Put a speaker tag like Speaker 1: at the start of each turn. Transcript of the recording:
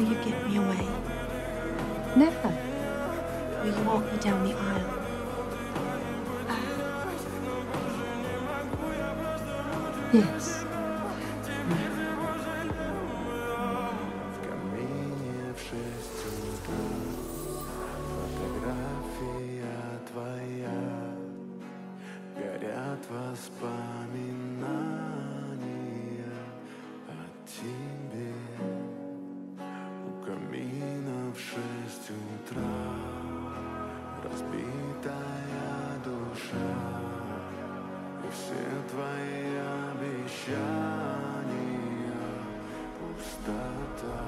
Speaker 1: Will you give me away?
Speaker 2: Never.
Speaker 1: Will you walk me down the aisle?
Speaker 2: Yes.
Speaker 3: В камине в 6 утра фотография твоя, горят воспоминания о тебе. У камина в 6 утра разбитая душа, и все твои обещания пустота.